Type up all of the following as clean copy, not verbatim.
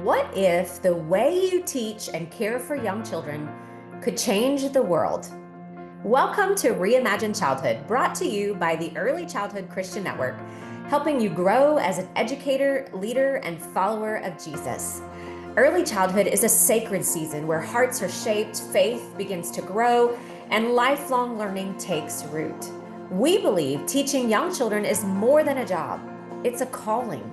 What if the way you teach and care for young children could change the world? Welcome to Reimagine Childhood, brought to you by the Early Childhood Christian Network, helping you grow as an educator, leader, and follower of Jesus. Early childhood is a sacred season where hearts are shaped, faith begins to grow, and lifelong learning takes root. We believe teaching young children is more than a job, it's a calling.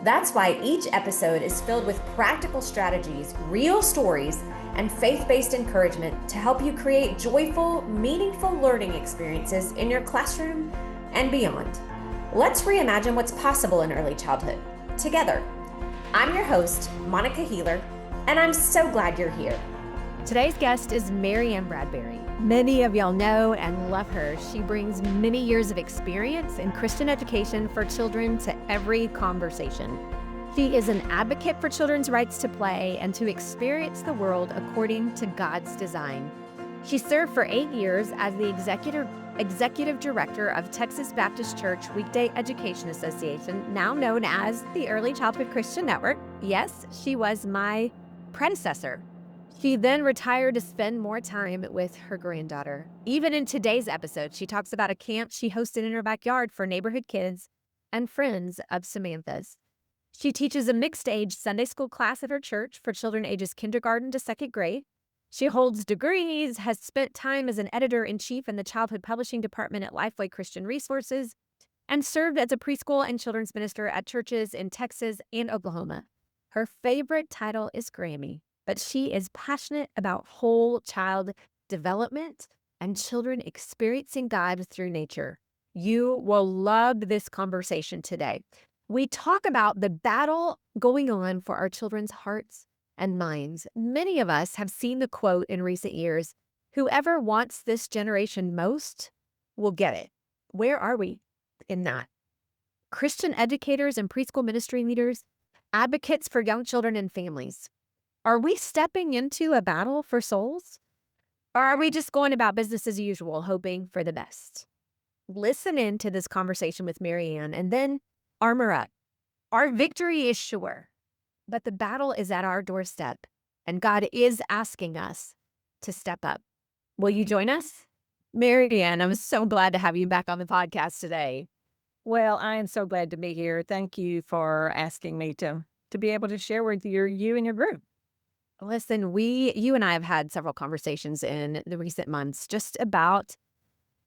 That's why each episode is filled with practical strategies, real stories, and faith-based encouragement to help you create joyful, meaningful learning experiences in your classroom and beyond. Let's reimagine what's possible in early childhood together. I'm your host, Monica Healer, and I'm so glad you're here. Today's guest is Mary Ann Bradberry. Many of y'all know and love her. She brings many years of experience in Christian education for children to every conversation. She is an advocate for children's rights to play and to experience the world according to God's design. She served for 8 years as the executive director of Texas Baptist Church Weekday Education Association, now known as the Early Childhood Christian Network. Yes, she was my predecessor. She then retired to spend more time with her granddaughter. Even in today's episode, she talks about a camp she hosted in her backyard for neighborhood kids and friends of Samantha's. She teaches a mixed-age Sunday school class at her church for children ages kindergarten to second grade. She holds degrees, has spent time as an editor-in-chief in the childhood publishing department at Lifeway Christian Resources, and served as a preschool and children's minister at churches in Texas and Oklahoma. Her favorite title is Grammy, but she is passionate about whole child development and children experiencing God through nature. You will love this conversation today. We talk about the battle going on for our children's hearts and minds. Many of us have seen the quote in recent years, "Whoever wants this generation most will get it." Where are we in that? Christian educators and preschool ministry leaders, advocates for young children and families. Are we stepping into a battle for souls? Or are we just going about business as usual, hoping for the best? Listen in to this conversation with Mary Ann and then armor up. Our victory is sure, but the battle is at our doorstep, and God is asking us to step up. Will you join us? Mary Ann, I'm so glad to have you back on the podcast today. Well, I am so glad to be here. Thank you for asking me to be able to share with you and your group. Listen, you and I have had several conversations in the recent months just about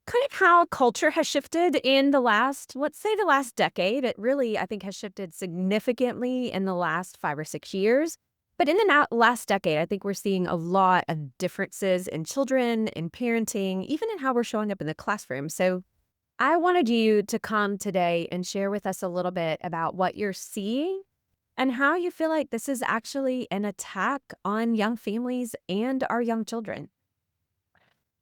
kind of how culture has shifted in the last decade. It really, I think, has shifted significantly in the last 5 or 6 years. But in the last decade, I think we're seeing a lot of differences in children, in parenting, even in how we're showing up in the classroom. So I wanted you to come today and share with us a little bit about what you're seeing and how you feel like this is actually an attack on young families and our young children.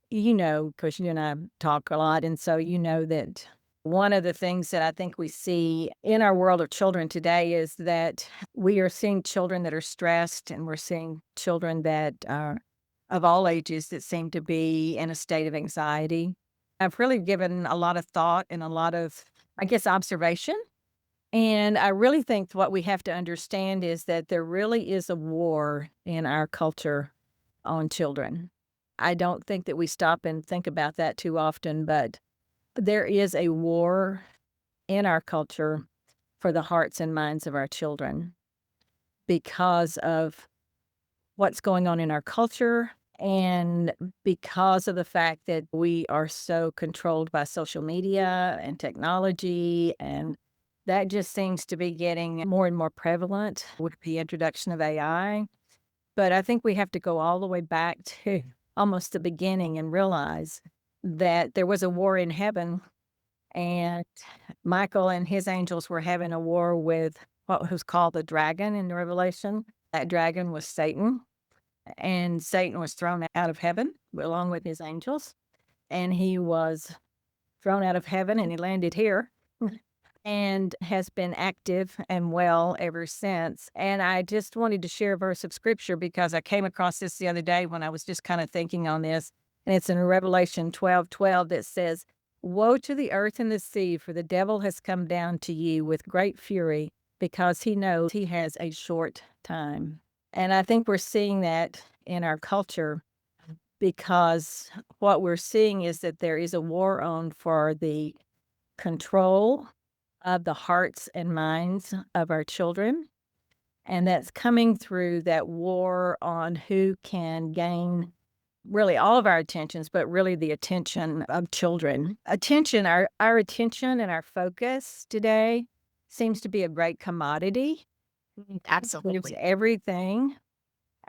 You know, because you and I talk a lot, and so you know that one of the things that I think we see in our world of children today is that we are seeing children that are stressed, and we're seeing children that are of all ages that seem to be in a state of anxiety. I've really given a lot of thought and a lot of, I guess, observation. And I really think what we have to understand is that there really is a war in our culture on children. I don't think that we stop and think about that too often, but there is a war in our culture for the hearts and minds of our children because of what's going on in our culture and because of the fact that we are so controlled by social media and technology, and that just seems to be getting more and more prevalent with the introduction of AI. But I think we have to go all the way back to almost the beginning and realize that there was a war in heaven, and Michael and his angels were having a war with what was called the dragon in the Revelation. That dragon was Satan, and Satan was thrown out of heaven along with his angels, and he was thrown out of heaven and he landed here and has been active and well ever since. And I just wanted to share a verse of scripture because I came across this the other day when I was just kind of thinking on this. And it's in Revelation 12:12 that says, "Woe to the earth and the sea, for the devil has come down to you with great fury, because he knows he has a short time. And I think we're seeing that in our culture because what we're seeing is that there is a war on for the control of the hearts and minds of our children. And that's coming through that war on who can gain really all of our attentions, but really the attention of children. Attention, our attention and our focus today seems to be a great commodity. There's Absolutely. everything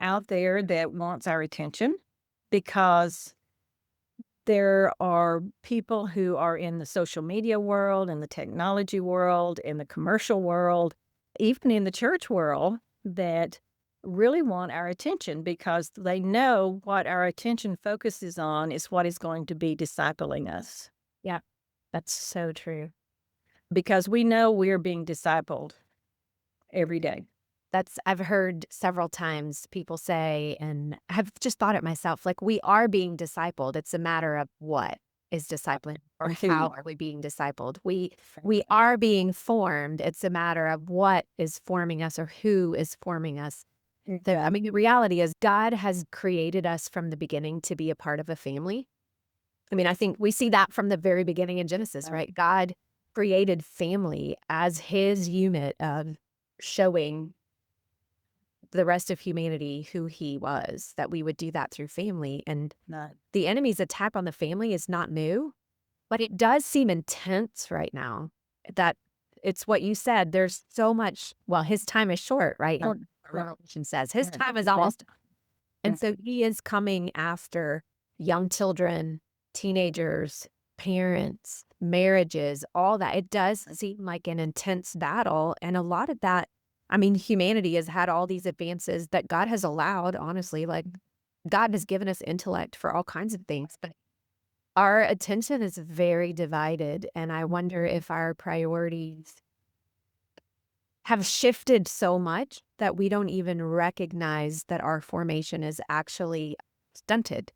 out there that wants our attention because there are people who are in the social media world, in the technology world, in the commercial world, even in the church world that really want our attention because they know what our attention focuses on is what is going to be discipling us. Yeah, that's so true. Because we know we're being discipled every day. I've heard several times people say, and I've just thought it myself, like we are being discipled. It's a matter of what is discipline or Who. how are we being discipled. We are being formed. It's a matter of what is forming us or who is forming us. I mean, the reality is God has created us from the beginning to be a part of a family. I mean, I think we see that from the very beginning in Genesis, right? God created family as his unit of showing the rest of humanity who he was, that we would do that through family. And the enemy's attack on the family is not new, but it does seem intense right now. That it's what you said. There's so much, well, his time is short, right? Revelation says his time is almost done. And so he is coming after young children, teenagers, parents, marriages, all that. It does seem like an intense battle. And a lot of that, I mean, humanity has had all these advances that God has allowed, honestly. Like, God has given us intellect for all kinds of things, but our attention is very divided. And I wonder if our priorities have shifted so much that we don't even recognize that our formation is actually stunted.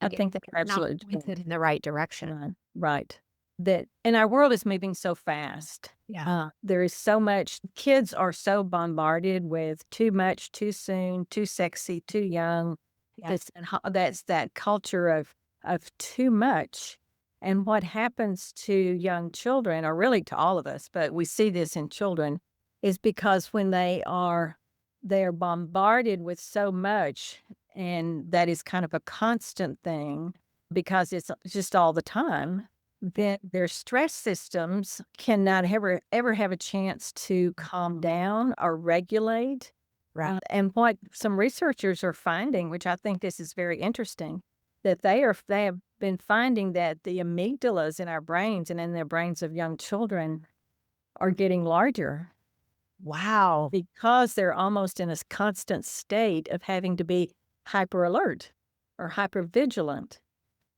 I think that you're absolutely not pointed in the right direction. right. That and our world is moving so fast. Yeah. There is so much. Kids are so bombarded with too much, too soon, too sexy, too young. Yes. That's that culture of too much. And what happens to young children, or really to all of us, but we see this in children, is because when they're bombarded with so much, and that is kind of a constant thing because it's just all the time, then their stress systems cannot ever have a chance to calm down or regulate. Right. And what some researchers are finding, which I think this is very interesting, that they have been finding that the amygdalas in our brains and in the brains of young children are getting larger. Wow. Because they're almost in a constant state of having to be hyper alert or hyper vigilant.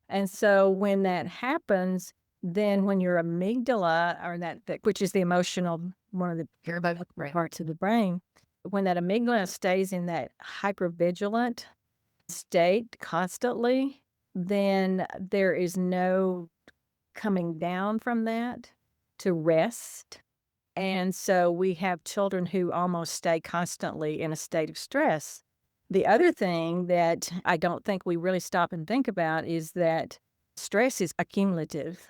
And so when that happens, then when your amygdala, or that which is the emotional, one of the parts of the brain, when that amygdala stays in that hyper vigilant state constantly, then there is no coming down from that to rest. And so we have children who almost stay constantly in a state of stress. The other thing that I don't think we really stop and think about is that stress is accumulative.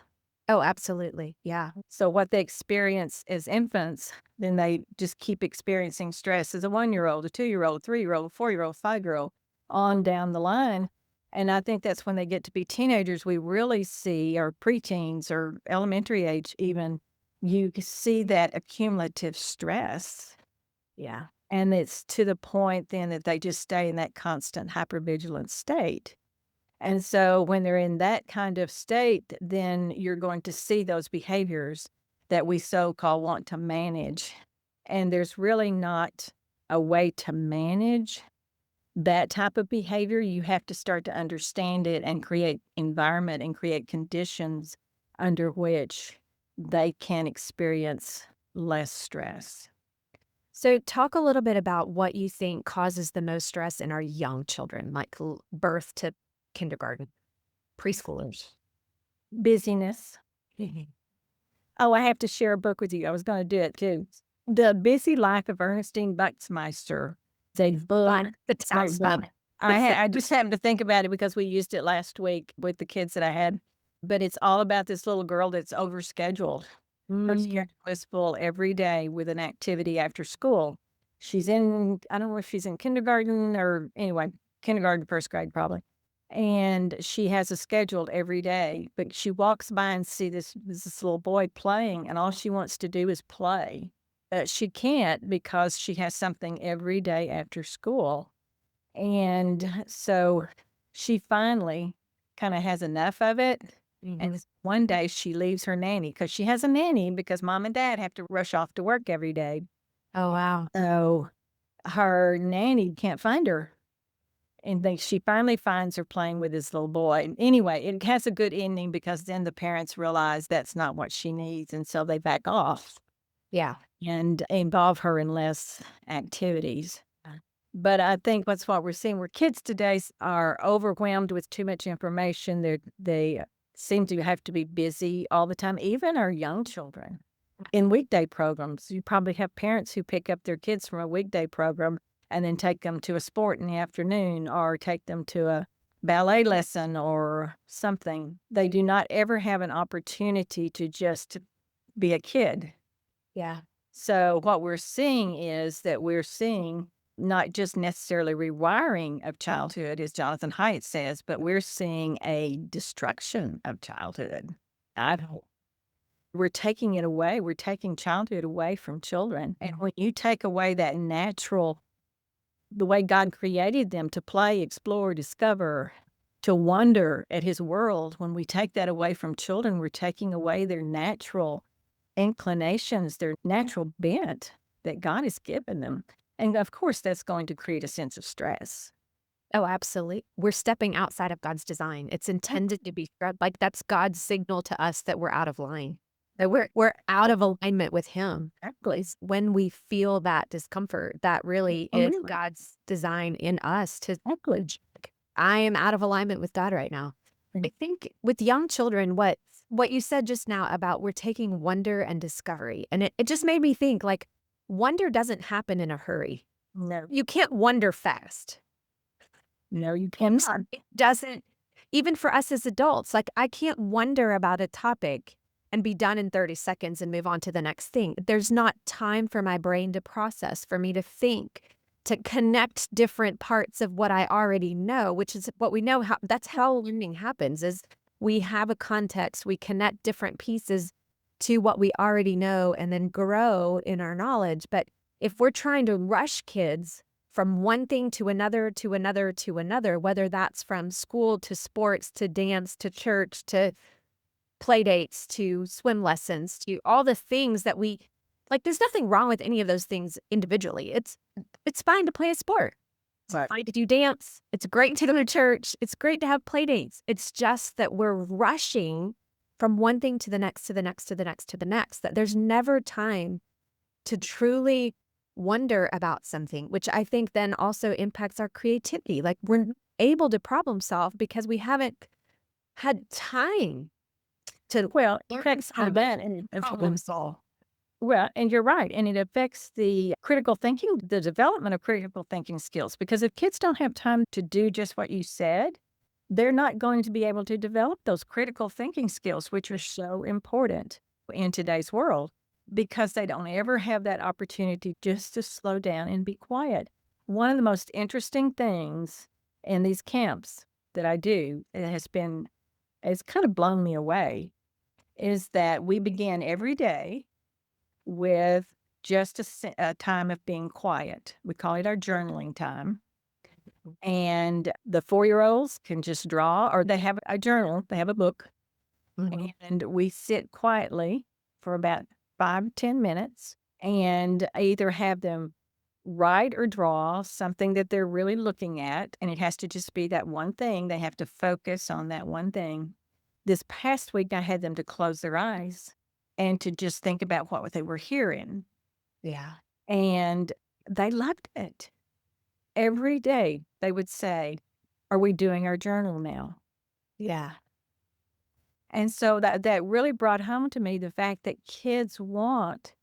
Oh, absolutely. Yeah. So what they experience as infants, then they just keep experiencing stress as a 1-year-old, a 2-year-old, 3-year-old, 4-year-old, 5-year-old, on down the line. And I think that's when they get to be teenagers, we really see, or preteens or elementary age even, you see that accumulative stress. Yeah. And it's to the point then that they just stay in that constant hypervigilant state. And so when they're in that kind of state, then you're going to see those behaviors that we so-called want to manage. And there's really not a way to manage that type of behavior. You have to start to understand it and create environment and create conditions under which they can experience less stress. So talk a little bit about what you think causes the most stress in our young children, like birth to kindergarten, preschoolers. Busyness. Oh, I have to share a book with you. I was going to do it too. The Busy Life of Ernestine Buckmeister. It's a book. That sounds Great book. fun. I just happened to think about it because we used it last week with the kids that I had. But it's all about this little girl that's overscheduled. Her schedule is full every day with an activity after school. She's in, I don't know if she's in kindergarten or anyway, kindergarten, first grade probably. And she has a schedule every day, but she walks by and see this little boy playing, and all she wants to do is play. She can't because she has something every day after school. And so she finally kind of has enough of it. And one day she leaves her nanny because she has a nanny because mom and dad have to rush off to work every day. Oh, wow. So her nanny can't find her. And she finally finds her playing with this little boy. And anyway, it has a good ending because then the parents realize that's not what she needs. And so they back off Yeah. and involve her in less activities. But I think that's what we're seeing, where kids today are overwhelmed with too much information. They seem to have to be busy all the time, even our young children. In weekday programs, you probably have parents who pick up their kids from a weekday program and then take them to a sport in the afternoon or take them to a ballet lesson or something. They do not ever have an opportunity to just be a kid. Yeah. So what we're seeing is that we're seeing not just necessarily rewiring of childhood, as Jonathan Haidt says, but we're seeing a destruction of childhood. We're taking it away. We're taking childhood away from children. And when you take away that natural, the way God created them to play, explore, discover, to wonder at his world, when we take that away from children, we're taking away their natural inclinations, their natural bent that God has given them. And of course, that's going to create a sense of stress. Oh, absolutely. We're stepping outside of God's design. It's intended to be like that's God's signal to us that we're out of line. That we're out of alignment with him. Exactly. It's when we feel that discomfort, that really is Absolutely. God's design in us to Exactly. I am out of alignment with God right now. I think with young children, what you said just now about we're taking wonder and discovery, and it just made me think like wonder doesn't happen in a hurry. No, You can't wonder fast. no, you cannot. It doesn't, even for us as adults, like I can't wonder about a topic and be done in 30 seconds and move on to the next thing. There's not time for my brain to process, for me to think, to connect different parts of what I already know, which is what we know. That's how learning happens is we have a context, we connect different pieces to what we already know and then grow in our knowledge. But if we're trying to rush kids from one thing to another, to another, to another, whether that's from school to sports, to dance, to church, to play dates, to swim lessons, to all the things that we like, there's nothing wrong with any of those things individually. It's fine to play a sport. It's fine to do dance. It's great to go to church. It's great to have play dates. It's just that we're rushing from one thing to the next, to the next, to the next, to the next, that there's never time to truly wonder about something, which I think then also impacts our creativity. Like we're able to problem solve because we haven't had time to Well, it affects how how that and problem solve. well, and you're right, and it affects the critical thinking, the development of critical thinking skills. Because if kids don't have time to do just what you said, they're not going to be able to develop those critical thinking skills, which are so important in today's world, because they don't ever have that opportunity just to slow down and be quiet. One of the most interesting things in these camps that I do, it's kind of blown me away, is that we begin every day with just a time of being quiet. We call it our journaling time. And the 4-year-olds can just draw, or they have a journal, they have a book, and we sit quietly for about 5 to 10 minutes and either have them write or draw something that they're really looking at, and it has to just be that one thing. They have to focus on that one thing. This past week, I had them to close their eyes and to just think about what they were hearing. Yeah. And they loved it. Every day they would say, "Are we doing our journal now?" Yeah. And so that really brought home to me the fact that kids want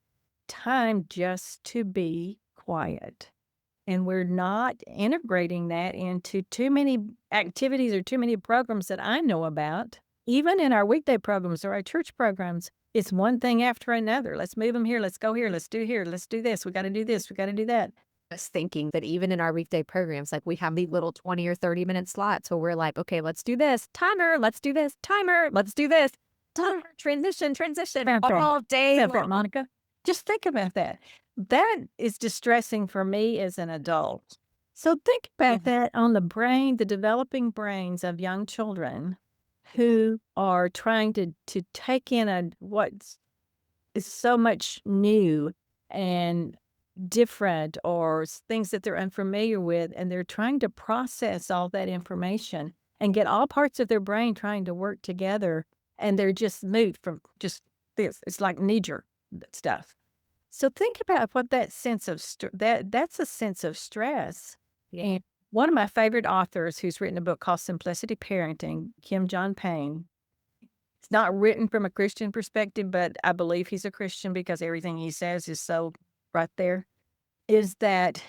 time just to be quiet. And we're not integrating that into too many activities or too many programs that I know about. Even in our weekday programs or our church programs, it's one thing after another. Let's move them here. Let's go here. Let's do here. Let's do this. We got to do this. We got to do that. Was thinking that even in our weekday programs, like we have these little 20 or 30-minute slots where we're like, okay, let's do this. Timer, let's do this. Timer, let's do this. Timer, transition, all day Think about that, long. Monica. Just think about that. That is distressing for me as an adult. So think about that on the brain, the developing brains of young children who are trying to take in what is so much new and different or things that they're unfamiliar with, and they're trying to process all that information and get all parts of their brain trying to work together, and they're just moved from just this. It's like knee-jerk stuff. So think about what that sense of that's a sense of stress. And one of my favorite authors who's written a book called Simplicity Parenting, Kim John Payne. It's not written from a Christian perspective, but I believe he's a Christian because everything he says is so right there, is that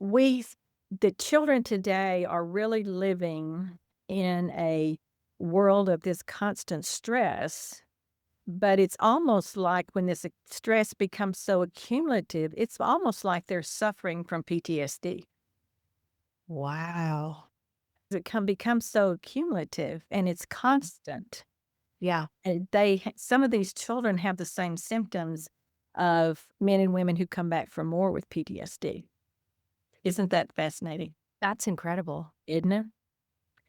the children today are really living in a world of this constant stress, but it's almost like when this stress becomes so accumulative, it's almost like they're suffering from PTSD. Wow. It can become so cumulative and it's constant. Yeah. And some of these children have the same symptoms of men and women who come back from war with PTSD. Isn't that fascinating? That's incredible. Isn't it?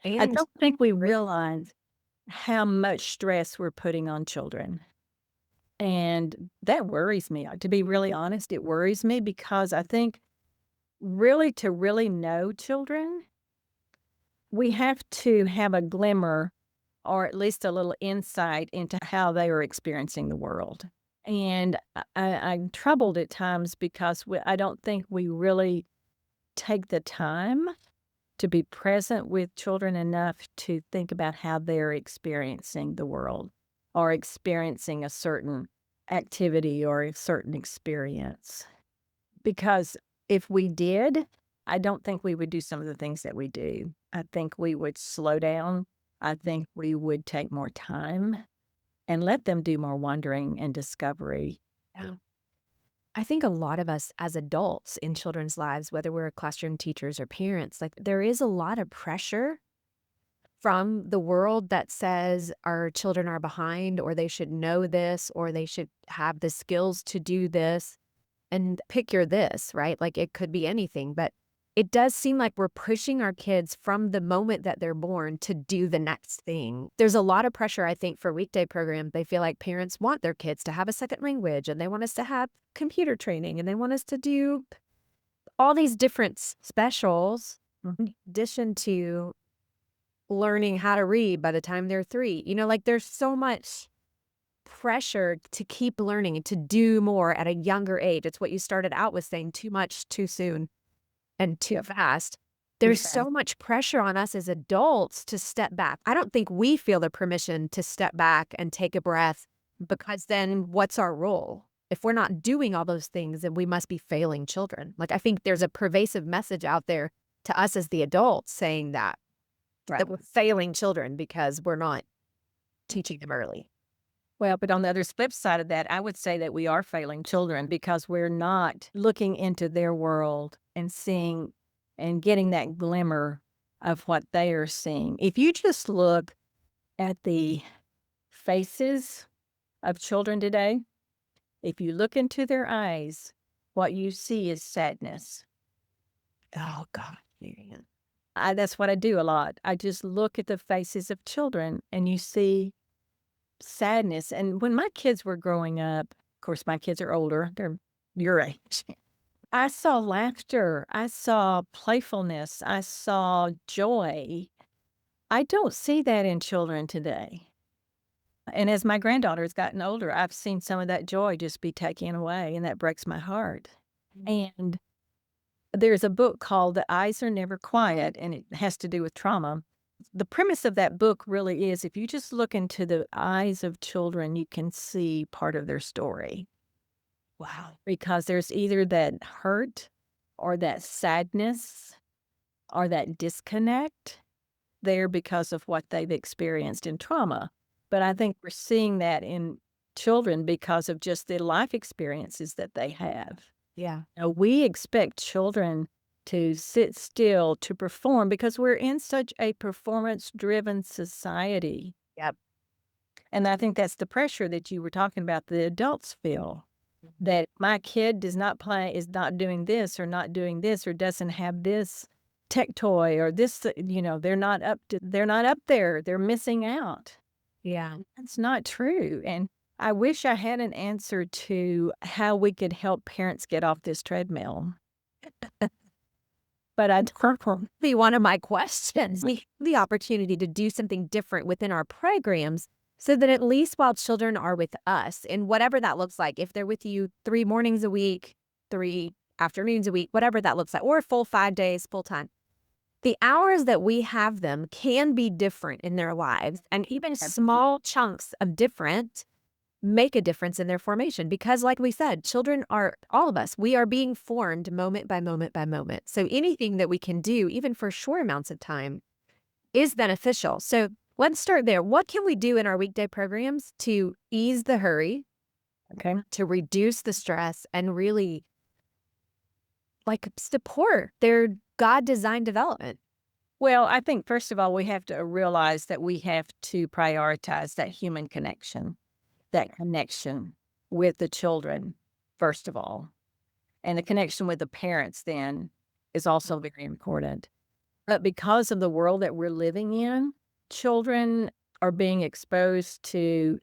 I And don't think we realize how much stress we're putting on children. And that worries me. To be really honest, it worries me because I think to really know children, we have to have a glimmer or at least a little insight into how they are experiencing the world. And I'm troubled at times because I don't think we really take the time to be present with children enough to think about how they're experiencing the world or experiencing a certain activity or a certain experience. Because if we did, I don't think we would do some of the things that we do. I think we would slow down. I think we would take more time and let them do more wondering and discovery. yeah. I think a lot of us as adults in children's lives, whether we're classroom teachers or parents, like there is a lot of pressure from the world that says our children are behind or they should know this or they should have the skills to do this and pick your this, right? Like it could be anything, but it does seem like we're pushing our kids from the moment that they're born to do the next thing. There's a lot of pressure, I think, for weekday programs. They feel like parents want their kids to have a second language and they want us to have computer training and they want us to do all these different specials in addition to learning how to read by the time they're 3. Like there's so much pressure to keep learning and to do more at a younger age. It's what you started out with saying, too much, too soon. And too fast. There's so much pressure on us as adults to step back. I don't think we feel the permission to step back and take a breath because then what's our role? If we're not doing all those things, then we must be failing children. Like I think there's a pervasive message out there to us as the adults saying that we're failing children because we're not teaching them early. Well, but on the other flip side of that, I would say that we are failing children because we're not looking into their world and seeing and getting that glimmer of what they are seeing. If you just look at the faces of children today, if you look into their eyes, what you see is sadness. Oh, God. That's what I do a lot. I just look at the faces of children and you see sadness. And when my kids were growing up, of course, my kids are older, they're your age. I saw laughter. I saw playfulness. I saw joy. I don't see that in children today. And as my granddaughter has gotten older, I've seen some of that joy just be taken away, and that breaks my heart. And there's a book called The Eyes Are Never Quiet, and it has to do with trauma. The premise of that book really is if you just look into the eyes of children, you can see part of their story. Wow. because there's either that hurt or that sadness or that disconnect there because of what they've experienced in trauma. But I think we're seeing that in children because of just the life experiences that they have. Yeah. Now, we expect children to sit still, to perform, because we're in such a performance-driven society. Yep. And I think that's the pressure that you were talking about the adults feel, that my kid is not doing this or not doing this or doesn't have this tech toy or this, they're not up there. They're missing out. Yeah. That's not true. And I wish I had an answer to how we could help parents get off this treadmill. But I don't. Be one of my questions. We have the opportunity to do something different within our programs so that at least while children are with us, and whatever that looks like, if they're with you 3 mornings a week, 3 afternoons a week, whatever that looks like, or a full 5 days, full time, the hours that we have them can be different in their lives. And even small chunks of different make a difference in their formation because, like we said, children are, all of us, we are being formed moment by moment by moment. So anything that we can do, even for short amounts of time, is beneficial. So let's start there. What can we do in our weekday programs to ease the hurry, Okay. to reduce the stress, and really support their God-designed development? Well, I think, first of all, we have to realize that we have to prioritize that human connection, that connection with the children, first of all. And the connection with the parents then is also very important. But because of the world that we're living in, children are being exposed to,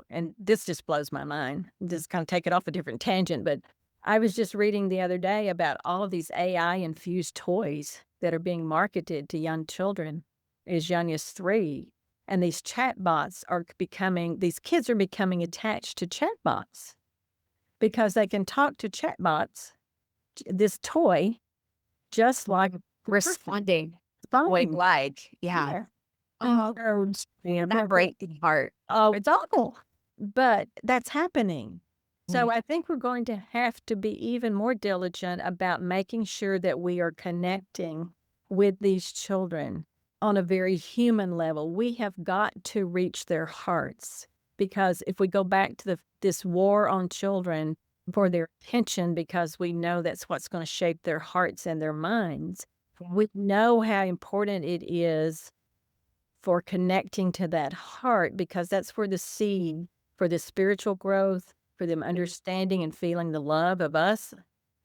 and this just blows my mind. Just kind of take it off a different tangent, but I was just reading the other day about all of these AI-infused toys that are being marketed to young children as young as 3. And these chatbots these kids are becoming attached to chatbots because they can talk to chatbots, this toy, just like Responding. responding. Yeah. Oh, That breaks the heart. oh, it's awful. But that's happening. So Mm. I think we're going to have to be even more diligent about making sure that we are connecting with these children on a very human level. We have got to reach their hearts because if we go back to this war on children for their attention, because we know that's what's going to shape their hearts and their minds, we know how important it is for connecting to that heart because that's where the seed for the spiritual growth, for them understanding and feeling the love of us,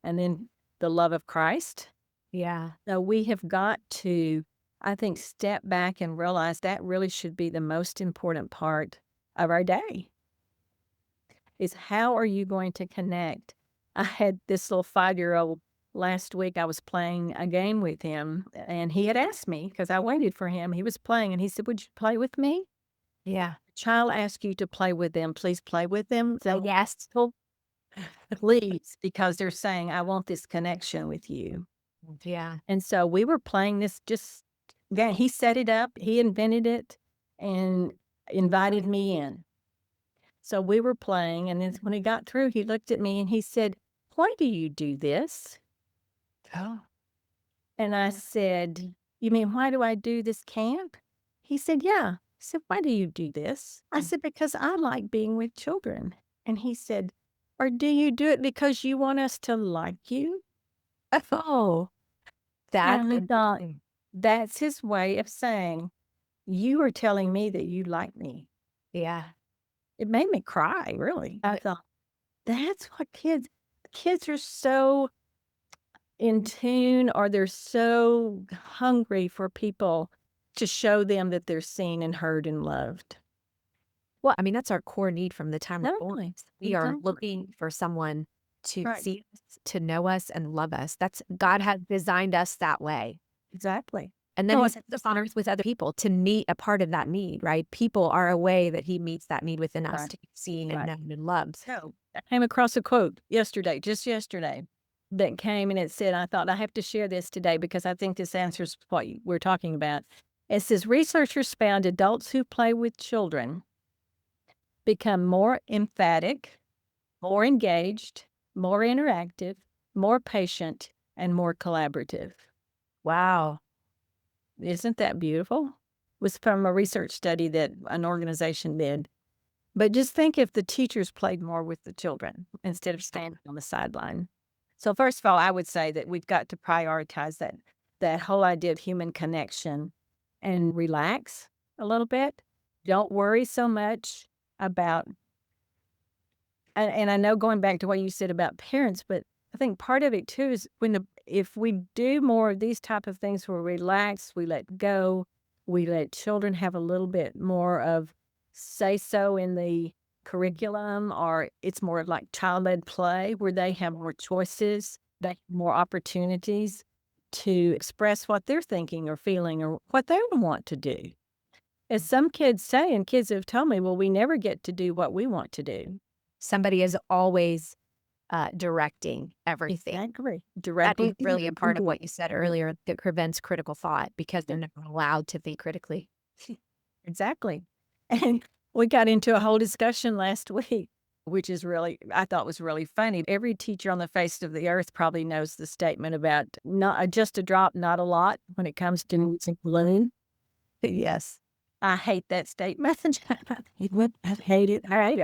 and then the love of Christ. Yeah. So we have got to, I think, step back and realize that really should be the most important part of our day is how are you going to connect? I had this little 5-year-old last week. I was playing a game with him, and he had asked me because I waited for him. He was playing, and he said, "Would you play with me?" Yeah. Child asks you to play with them, please play with them. So Yes. please, because they're saying, I want this connection with you. Yeah. And so we were playing this he set it up, he invented it and invited me in. So we were playing, and then when he got through, he looked at me and he said, "Why do you do this?" Oh. And I said, "You mean, why do I do this camp?" He said, "Yeah." I said, "Why do you do this?" I said, "Because I like being with children." And he said, "Or do you do it because you want us to like you?" Oh. That's And I thought, interesting. that's his way of saying, you are telling me that you like me. Yeah. It made me cry, really. I thought, that's what kids are so in tune, or they're so hungry for people to show them that they're seen and heard and loved. Well, I mean, that's our core need from the time we're born. Totally. We are Exactly. looking for someone to Right. see us, to know us, and love us. That's God has designed us that way. Exactly. And then No, he sets us on earth with other people to meet a part of that need, right? People are a way that he meets that need within us Right. to be seen and Right. known and loved. So I came across a quote just yesterday, that came and it said, I thought I have to share this today because I think this answers what we're talking about. It says, researchers found adults who play with children become more emphatic, more engaged, more interactive, more patient, and more collaborative. Wow. Isn't that beautiful? It was from a research study that an organization did. But just think if the teachers played more with the children instead of standing on the sideline. So first of all, I would say that we've got to prioritize that whole idea of human connection and relax a little bit. Don't worry so much about, and I know going back to what you said about parents, but I think part of it too is if we do more of these type of things where we relax, we let go, we let children have a little bit more of say so in the curriculum, or it's more like child-led play where they have more choices, they have more opportunities to express what they're thinking or feeling or what they want to do. As some kids say, and kids have told me, well, we never get to do what we want to do. Somebody is always directing everything. Exactly. That Directly. is really a part of what you said earlier that prevents critical thought because they're never allowed to think critically. Exactly. And we got into a whole discussion last week, which is really, I thought was really funny. Every teacher on the face of the earth probably knows the statement about not just a drop, not a lot when it comes to using balloon. Yes. I hate that statement. I hate it. All right,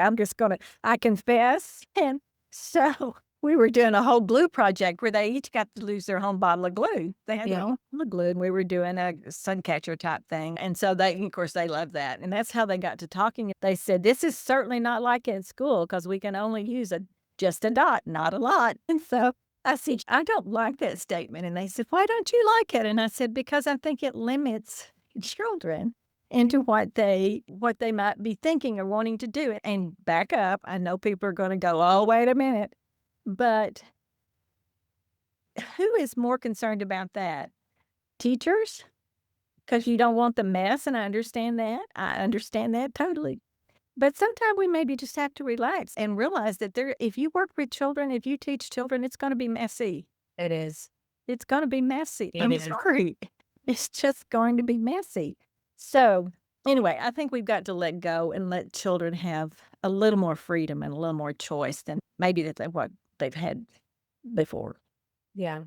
I confess. And so we were doing a whole glue project where they each got to lose their own bottle of glue. They had their own bottle of glue, and we were doing a sun catcher type thing. And so of course, they loved that. And that's how they got to talking. They said, this is certainly not like at school because we can only use just a dot, not a lot. And so I said, I don't like that statement. And they said, why don't you like it? And I said, because I think it limits children into what they might be thinking or wanting to do. And back up, I know people are going to go, oh, wait a minute. But who is more concerned about that? Teachers? Because you don't want the mess, and I understand that. I understand that totally. But sometimes we maybe just have to relax and realize that if you work with children, if you teach children, it's going to be messy. It is. It's going to be messy. It I'm is. sorry. It's just going to be messy. So anyway, I think we've got to let go and let children have a little more freedom and a little more choice than maybe what they've had before. Yeah.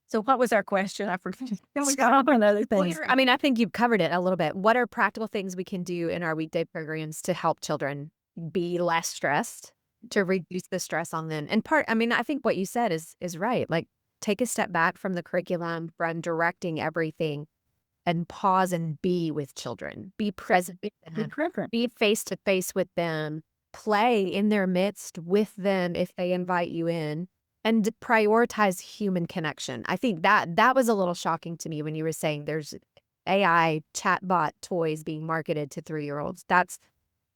So what was our question? I forgot. We got off on other things. I mean, I think you've covered it a little bit. What are practical things we can do in our weekday programs to help children be less stressed, to reduce the stress on them? And I think what you said is right. Like, take a step back from the curriculum, from directing everything, and pause and be with children. Be present with them. Be face to face with them. Play in their midst with them if they invite you in. And prioritize human connection. I think that was a little shocking to me when you were saying there's AI chatbot toys being marketed to 3-year-olds. That's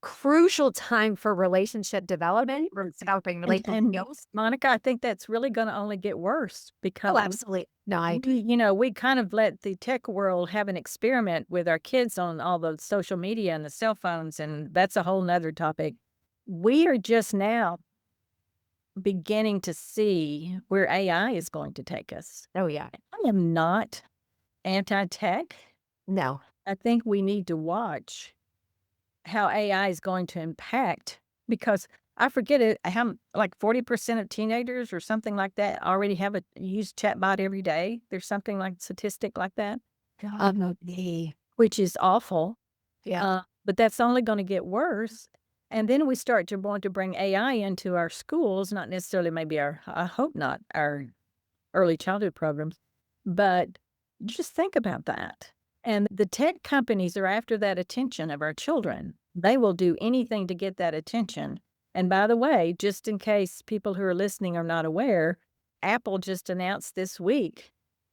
crucial time for relationship development, for developing relationship skills. Monica, I think that's really going to only get worse because Absolutely. No, we kind of let the tech world have an experiment with our kids on all the social media and the cell phones, and that's a whole nother topic. We are just now beginning to see where AI is going to take us. Oh, yeah. I am not anti-tech. No. I think we need to watch how AI is going to impact, because I forget it, how like 40% of teenagers or something like that already use chatbot every day. There's something like statistic like that. Which is awful. Yeah. But that's only going to get worse. And then we start to want to bring AI into our schools, not necessarily maybe I hope not our early childhood programs, but just think about that. And the tech companies are after that attention of our children. They will do anything to get that attention. And by the way, just in case people who are listening are not aware, Apple just announced this week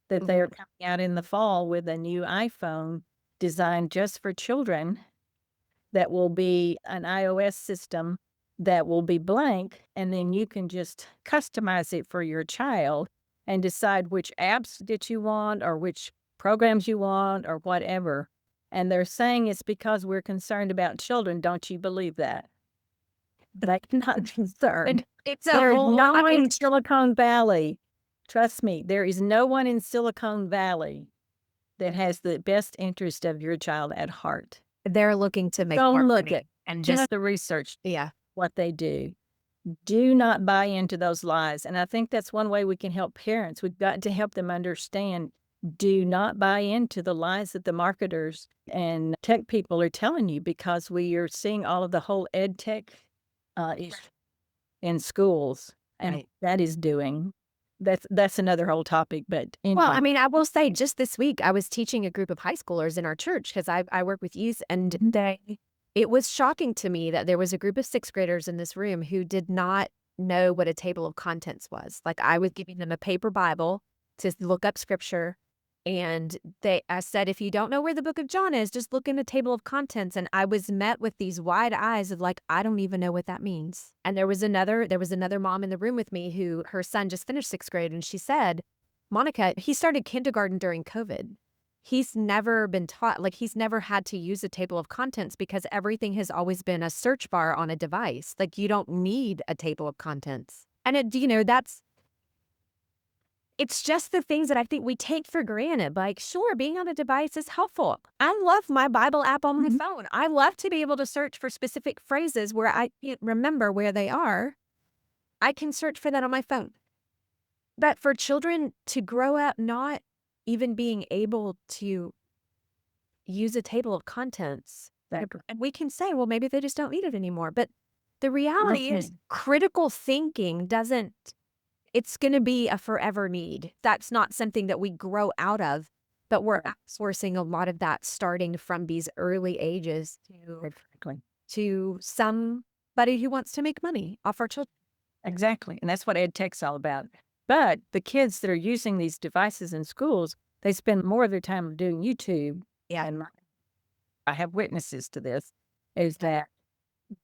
that they are coming out in the fall with a new iPhone designed just for children that will be an iOS system that will be blank, and then you can just customize it for your child and decide which apps that you want or which programs you want or whatever. And they're saying it's because we're concerned about children. Don't you believe that? But I'm not concerned. There's no one in Silicon Valley. Trust me, there is no one in Silicon Valley that has the best interest of your child at heart. They're looking to make Don't more look money at and just just the research, yeah. what they do. Do not buy into those lies, and I think that's one way we can help parents. We've got to help them understand, do not buy into the lies that the marketers and tech people are telling you, because we are seeing all of the whole ed tech issue in schools, and Right. that is doing. That's another whole topic, but Well, anyway. I mean, I will say just this week, I was teaching a group of high schoolers in our church because I work with youth, and it was shocking to me that there was a group of sixth graders in this room who did not know what a table of contents was. Like, I was giving them a paper Bible to look up scripture, and I said, if you don't know where the book of John is, just look in the table of contents. And I was met with these wide eyes of like, I don't even know what that means. And there was another mom in the room with me who her son just finished sixth grade, and she said, Monica, he started kindergarten during COVID. He's never been taught, like, he's never had to use a table of contents because everything has always been a search bar on a device. Like, you don't need a table of contents. And it's just the things that I think we take for granted. Like, sure, being on a device is helpful. I love my Bible app on my phone. I love to be able to search for specific phrases where I can't remember where they are. I can search for that on my phone. But for children to grow up not even being able to use a table of contents, and we can say, well, maybe they just don't need it anymore. But the reality is critical thinking doesn't, it's going to be a forever need. That's not something that we grow out of, but we're outsourcing a lot of that starting from these early ages to somebody who wants to make money off our children. Exactly, and that's what ed tech's all about. But the kids that are using these devices in schools, they spend more of their time doing YouTube. Yeah. And I have witnesses to this, is that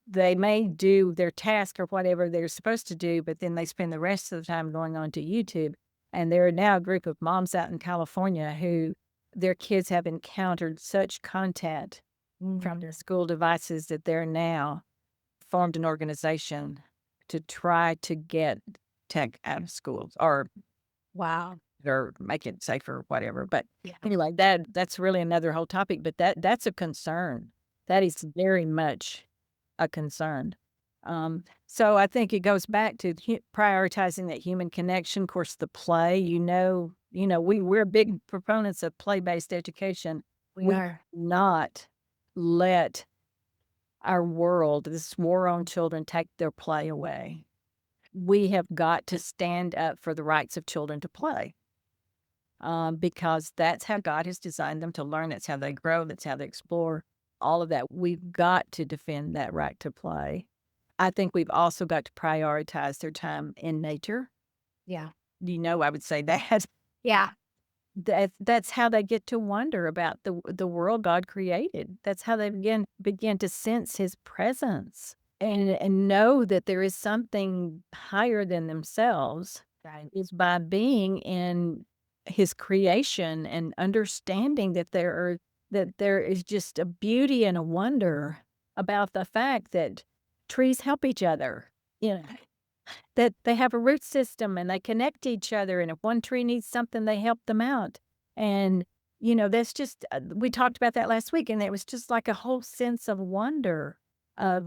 they may do their task or whatever they're supposed to do, but then they spend the rest of the time going on to YouTube. And there are now a group of moms out in California who their kids have encountered such content from their school devices that they're now formed an organization to try to get tech out of schools or Wow. make it safer or whatever. But anyway, that's really another whole topic, but that's a concern. That is very much a concern. So I think it goes back to prioritizing that human connection. Of course, the play, we're big proponents of play-based education. We are. Not let our world, this war on children, take their play away. We have got to stand up for the rights of children to play, because that's how God has designed them to learn. That's how they grow. That's how they explore. All of that. We've got to defend that right to play. I think we've also got to prioritize their time in nature. Yeah. I would say that. Yeah. That's how they get to wonder about the world God created. That's how they begin to sense His presence and know that there is something higher than themselves. Right. Is by being in His creation and understanding that there is just a beauty and a wonder about the fact that trees help each other. That they have a root system and they connect to each other. And if one tree needs something, they help them out. And, that's just, we talked about that last week, and it was just like a whole sense of wonder of,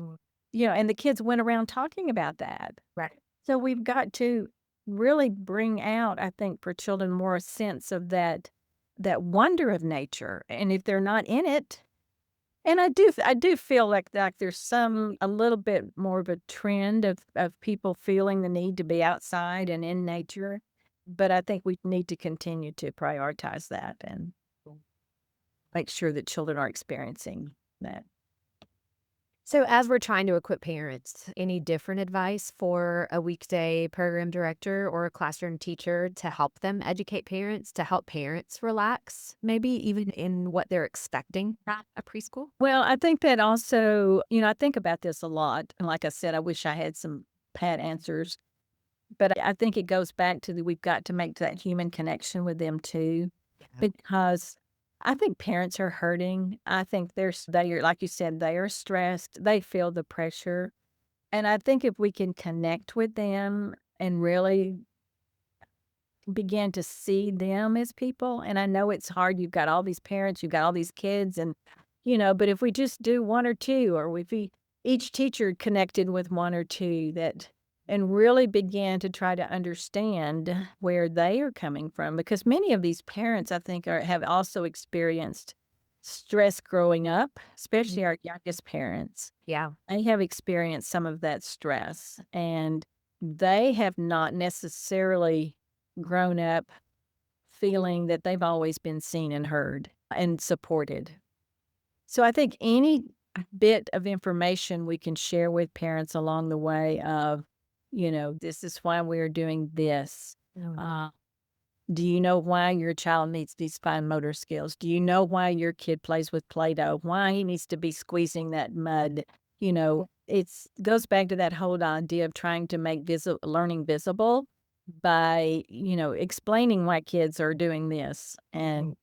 and the kids went around talking about that. Right. So we've got to really bring out, I think, for children more a sense of that wonder of nature. And if they're not in it, and I do feel like there's a little bit more of a trend of people feeling the need to be outside and in nature, but I think we need to continue to prioritize that and make sure that children are experiencing that. So as we're trying to equip parents, any different advice for a weekday program director or a classroom teacher to help them educate parents, to help parents relax, maybe even in what they're expecting at a preschool? Well, I think that also, I think about this a lot. And like I said, I wish I had some pat answers, but I think it goes back to we've got to make that human connection with them too, because I think parents are hurting. I think they are, like you said, they are stressed. They feel the pressure. And I think if we can connect with them and really begin to see them as people, and I know it's hard. You've got all these parents, you've got all these kids, and, but if we just do one or two, or if each teacher connected with one or two, that and really begin to try to understand where they are coming from. Because many of these parents, I think, have also experienced stress growing up, especially our youngest parents. Yeah. They have experienced some of that stress, and they have not necessarily grown up feeling that they've always been seen and heard and supported. So I think any bit of information we can share with parents along the way of, this is why we're doing this. Uh, do you know why your child needs these fine motor skills? Do you know why your kid plays with Play-Doh? Why he needs to be squeezing that mud? It's goes back to that whole idea of trying to make learning visible by, explaining why kids are doing this and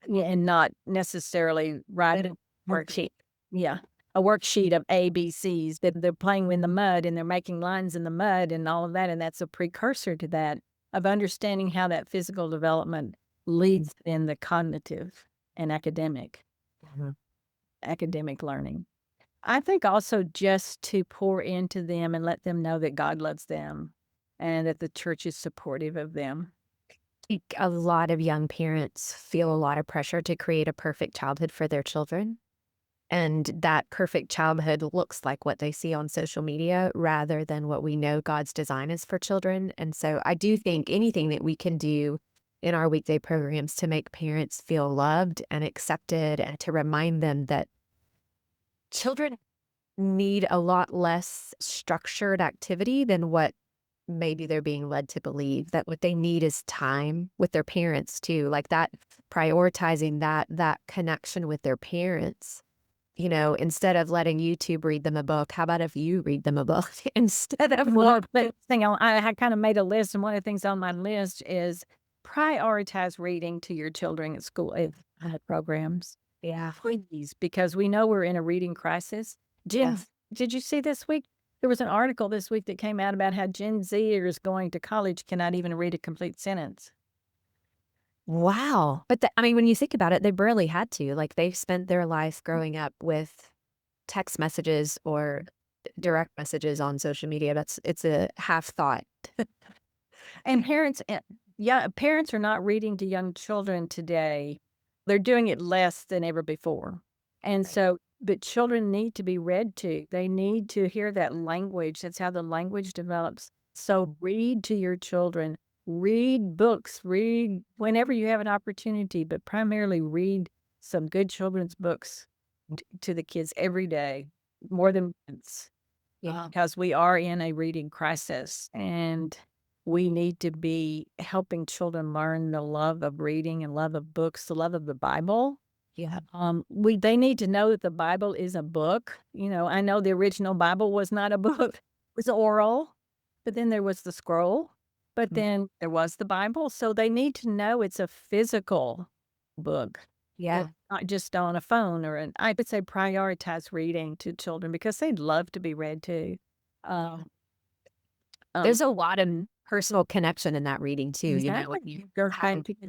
not necessarily writing a worksheet. Yeah. A worksheet of ABCs that they're playing in the mud and they're making lines in the mud and all of that. And that's a precursor to that of understanding how that physical development leads in the cognitive and academic learning. I think also just to pour into them and let them know that God loves them and that the church is supportive of them. Think a lot of young parents feel a lot of pressure to create a perfect childhood for their children. And that perfect childhood looks like what they see on social media rather than what we know God's design is for children. And so I do think anything that we can do in our weekday programs to make parents feel loved and accepted and to remind them that children need a lot less structured activity than what maybe they're being led to believe, that what they need is time with their parents too, like that, prioritizing that connection with their parents. Instead of letting YouTube read them a book, how about if you read them a book instead of But I kind of made a list, and one of the things on my list is prioritize reading to your children at school programs. Yeah. Please, because we know we're in a reading crisis. Yes. Did you see this week? There was an article this week that came out about how Gen Zers going to college cannot even read a complete sentence. Wow. But when you think about it, they barely had to. Like they spent their life growing up with text messages or direct messages on social media. It's a half thought. And parents are not reading to young children today. They're doing it less than ever before. And so, but children need to be read to. They need to hear that language. That's how the language develops. So read to your children. Read books. Read whenever you have an opportunity, but primarily read some good children's books to the kids every day, more than once. Yeah. Because we are in a reading crisis, and we need to be helping children learn the love of reading and love of books, the love of the Bible. Yeah. They need to know that the Bible is a book. I know the original Bible was not a book. It was oral, but then there was the scroll, but then there was the Bible. So they need to know it's a physical book. Yeah. Not just on a phone I would say prioritize reading to children because they'd love to be read to. There's a lot of personal connection in that reading too. Exactly. When You're you're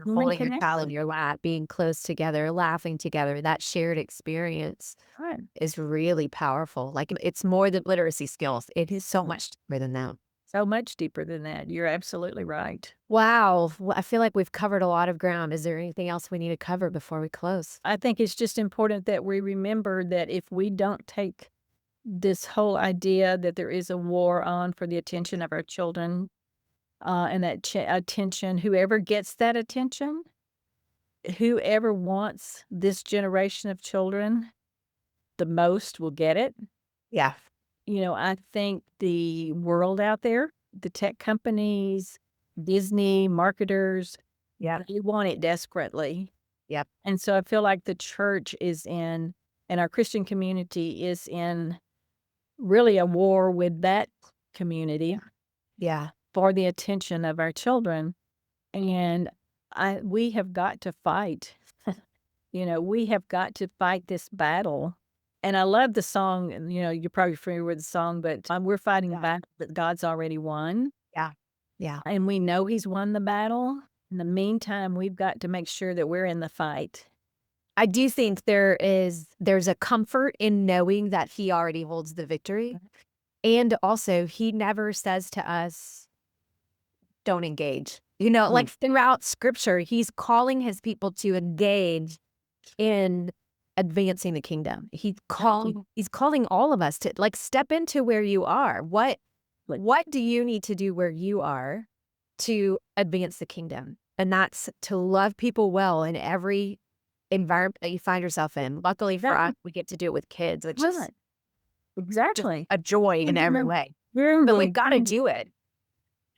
holding your child in your lap, being close together, laughing together, that shared experience Right. is really powerful. Like it's more than literacy skills. It is so much deeper than that. So much deeper than that. You're absolutely right. Wow. I feel like we've covered a lot of ground. Is there anything else we need to cover before we close? I think it's just important that we remember that if we don't take this whole idea that there is a war on for the attention of our children, and that attention, whoever gets that attention, whoever wants this generation of children the most will get it. Yeah. I think the world out there, the tech companies, Disney, marketers, Yeah. they want it desperately. Yep. And so I feel like the church and our Christian community is in really a war with that community Yeah. for the attention of our children. And we have got to fight. We have got to fight this battle. And I love the song, and you're probably familiar with the song, but we're fighting a battle that God's already won. Yeah. Yeah. And we know he's won the battle. In the meantime, we've got to make sure that we're in the fight. I do think there's a comfort in knowing that he already holds the victory. And also, he never says to us, don't engage. Like throughout scripture, he's calling his people to engage in advancing the kingdom. He's calling all of us to like step into where you are. What do you need to do where you are to advance the kingdom? And that's to love people well in every environment that you find yourself in. Luckily for us, we get to do it with kids, which is exactly a joy in every way. But we've got to do it.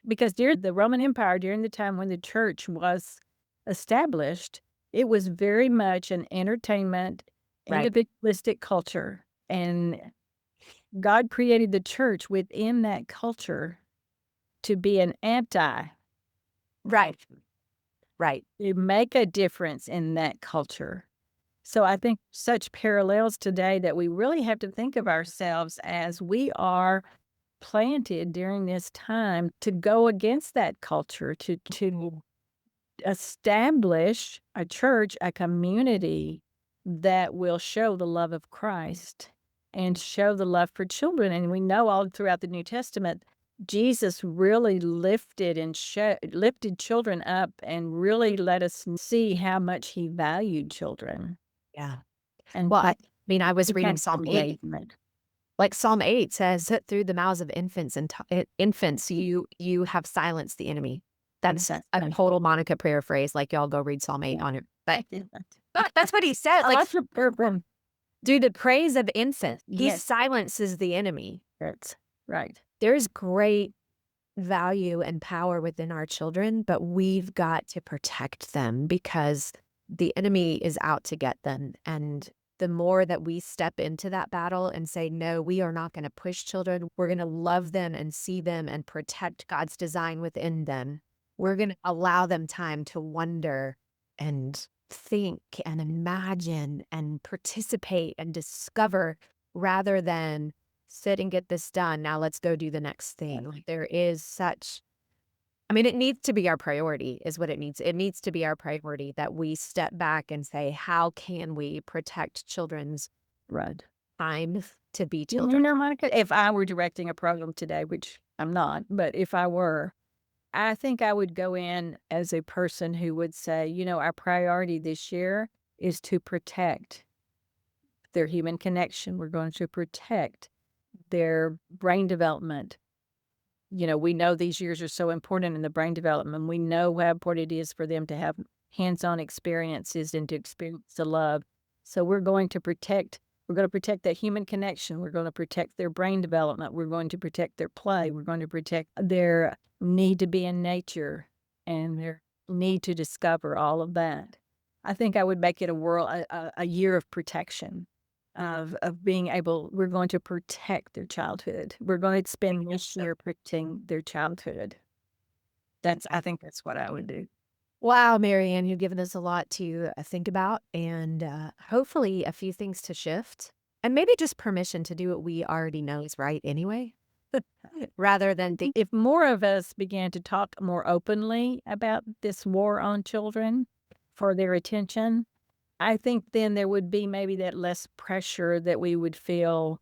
Because during the Roman Empire, during the time when the church was established, it was very much an entertainment, individualistic culture. And God created the church within that culture to be an anti. Right. To make a difference in that culture. So I think such parallels today that we really have to think of ourselves as we are planted during this time to go against that culture, to establish a church, a community that will show the love of Christ and show the love for children. And we know all throughout the New Testament, Jesus really lifted children up and really let us see how much he valued children. Yeah. And well, I was reading Psalm 8. engagement. Like Psalm 8 says, through the mouths of infants and infants, you have silenced the enemy. That's a total Monica paraphrase. Like y'all go read Psalm 8 on it. But that's what he said. Like through the praise of infants, he silences the enemy. That's right. There's great value and power within our children, but we've got to protect them because the enemy is out to get them. And the more that we step into that battle and say, no, we are not going to push children. We're going to love them and see them and protect God's design within them. We're going to allow them time to wonder and think and imagine and participate and discover rather than sit and get this done. Now let's go do the next thing. Like there is such, it needs to be our priority is what it needs. It needs to be our priority that we step back and say, how can we protect children's time to be children? Monica, if I were directing a program today, which I'm not, but if I were, I think I would go in as a person who would say, our priority this year is to protect their human connection. We're going to protect their brain development. We know these years are so important in the brain development. We know how important it is for them to have hands-on experiences and to experience the love. So we're going to protect that human connection. We're going to protect their brain development. We're going to protect their play. We're going to protect their need to be in nature and their need to discover all of that. I think I would make it a year of protection. Of being able, we're going to protect their childhood. We're going to spend this year protecting their childhood. I think that's what I would do. Wow, Mary Ann, you've given us a lot to think about and hopefully a few things to shift and maybe just permission to do what we already know is right anyway, rather than think. If more of us began to talk more openly about this war on children for their attention, I think then there would be maybe that less pressure that we would feel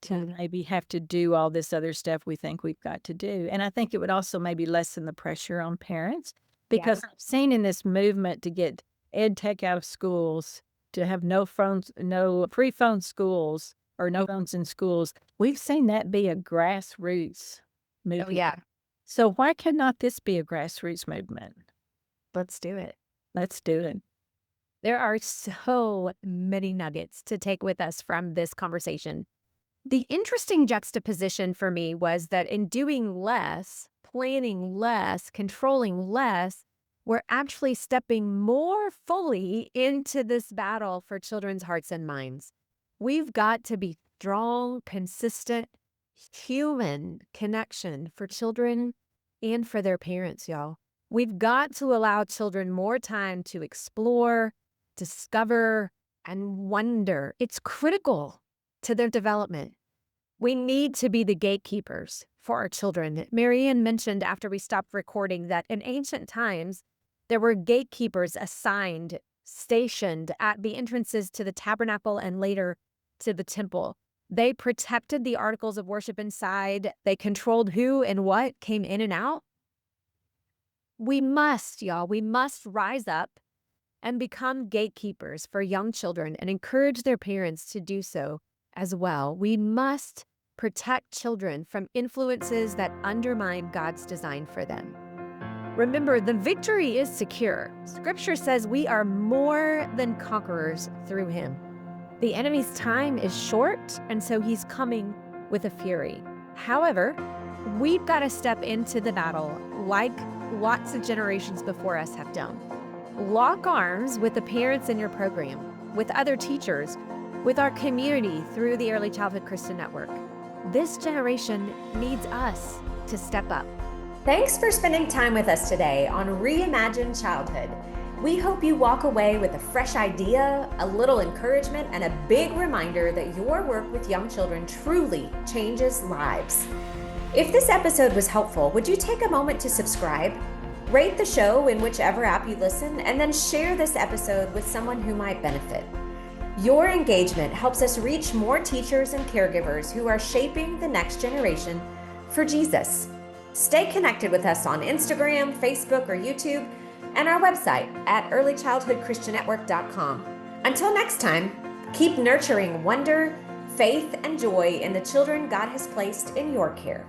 to maybe have to do all this other stuff we think we've got to do. And I think it would also maybe lessen the pressure on parents because I've seen in this movement to get ed tech out of schools, to have no free phone schools or no phones in schools, we've seen that be a grassroots movement. Oh, yeah. So why cannot this be a grassroots movement? Let's do it. Let's do it. There are so many nuggets to take with us from this conversation. The interesting juxtaposition for me was that in doing less, planning less, controlling less, we're actually stepping more fully into this battle for children's hearts and minds. We've got to be strong, consistent, human connection for children and for their parents, y'all. We've got to allow children more time to explore, discover, and wonder. It's critical to their development. We need to be the gatekeepers for our children. Mary Ann mentioned after we stopped recording that in ancient times, there were gatekeepers assigned, stationed at the entrances to the tabernacle and later to the temple. They protected the articles of worship inside. They controlled who and what came in and out. We must, y'all, we must rise up and become gatekeepers for young children and encourage their parents to do so as well. We must protect children from influences that undermine God's design for them. Remember, the victory is secure. Scripture says we are more than conquerors through him. The enemy's time is short, and so he's coming with a fury. However, we've got to step into the battle like lots of generations before us have done. Lock arms with the parents in your program, with other teachers, with our community through the Early Childhood Christian Network. This generation needs us to step up. Thanks for spending time with us today on Reimagine Childhood. We hope you walk away with a fresh idea, a little encouragement, and a big reminder that your work with young children truly changes lives. If this episode was helpful, would you take a moment to subscribe? Rate the show in whichever app you listen, and then share this episode with someone who might benefit. Your engagement helps us reach more teachers and caregivers who are shaping the next generation for Jesus. Stay connected with us on Instagram, Facebook, or YouTube, and our website at earlychildhoodchristiannetwork.com. Until next time, keep nurturing wonder, faith, and joy in the children God has placed in your care.